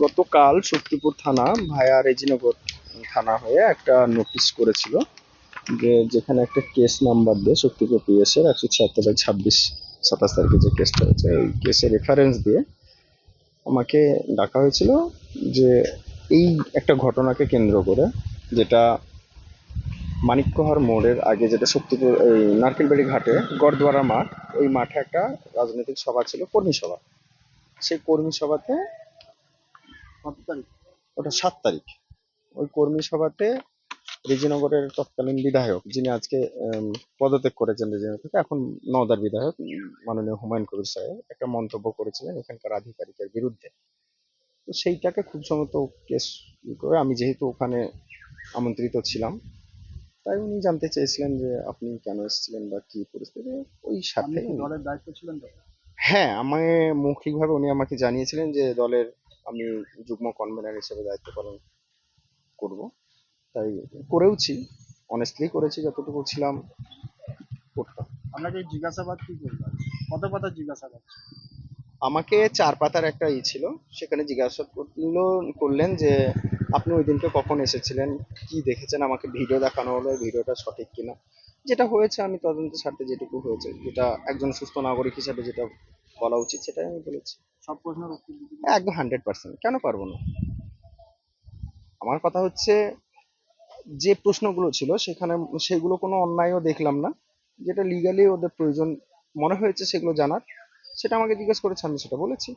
গতকাল শক্তিপুর থানা ভায়া রেজিনগর থানা হয়ে একটা নোটিশ করেছিল যে যেখানে একটা কেস নাম্বার দিয়ে শক্তিপুর পিএস এর 176/26 27 তারিখে যে কেসটা হয়েছে এই কেসের রেফারেন্স দিয়ে আমাকে ডাকা হয়েছিল যে এই একটা ঘটনাকে কেন্দ্র করে যেটা মানিককহার মোড়ের আগে যেটা শক্তিপুর এই নারকেলবাড়ি ঘাটে গড়দুয়ারা মাঠ, ওই মাঠে একটা রাজনৈতিক সভা ছিল, কর্মী সভা। সেই কর্মী সভাতে কত তারিখ? ওটা 7 তারিখ। ওই কর্মী সভাতে রেজিনগরের তৎকালীন বিধায়ক যিনি আজকে পদত্যাগ করেছেন রেজিনগর থেকে, এখন নওদার বিধায়ক মাননীয় হুমায়ুন কবির সাহেব একটা মন্তব্য করেছিলেন এখানকার আধিকারিকের বিরুদ্ধে। তো সেইটাকে খুব সম্ভবত কেস করে, আমি যেহেতু ওখানে আমন্ত্রিত ছিলাম, তাই উনি জানতে চেয়েছিলেন যে আপনি কেন এসেছিলেন বা কি পরিস্থিতি, ওই সাথে দলের দায়িত্ব ছিলেন তো। হ্যাঁ, আমায় মৌখিকভাবে উনি আমাকে জানিয়েছিলেন যে দলের আমি যুগ্ম কনভেনার হিসেবে দায়িত্ব পালন করব। তাই করেওছি, অনেস্টলি করেছি যতটুকু ছিলাম করতাম। আপনাকে জিজ্ঞাসাবাদ কি করলো? কত পাতা জিজ্ঞাসাবাদ? আমাকে 4 পাতার একটা ছিল, সেখানে জিজ্ঞাসা করলেন যে আপনি ওই দিনকে কখন এসেছিলেন, কি দেখেছেন, আমাকে ভিডিও দেখানো হলো, ভিডিওটা সঠিক কিনা। যেটা হয়েছে আমি তদন্তের স্বার্থে যেটুকু হয়েছে, যেটা একজন সুস্থ নাগরিক হিসাবে যেটা বলা উচিত সেটাই আমি বলেছি। সব প্রশ্নের উত্তর দিতে একদম 100%, কেন পারবো না। আমার কথা হচ্ছে যে প্রশ্নগুলো ছিল সেখানে সেগুলো কোনো অন্যায়ও দেখলাম না, যেটা লিগালি ওদের প্রয়োজন মনে হয়েছে সেগুলো জানার, সেটা আমাকে জিজ্ঞেস করেছে, আমি সেটা বলেছি।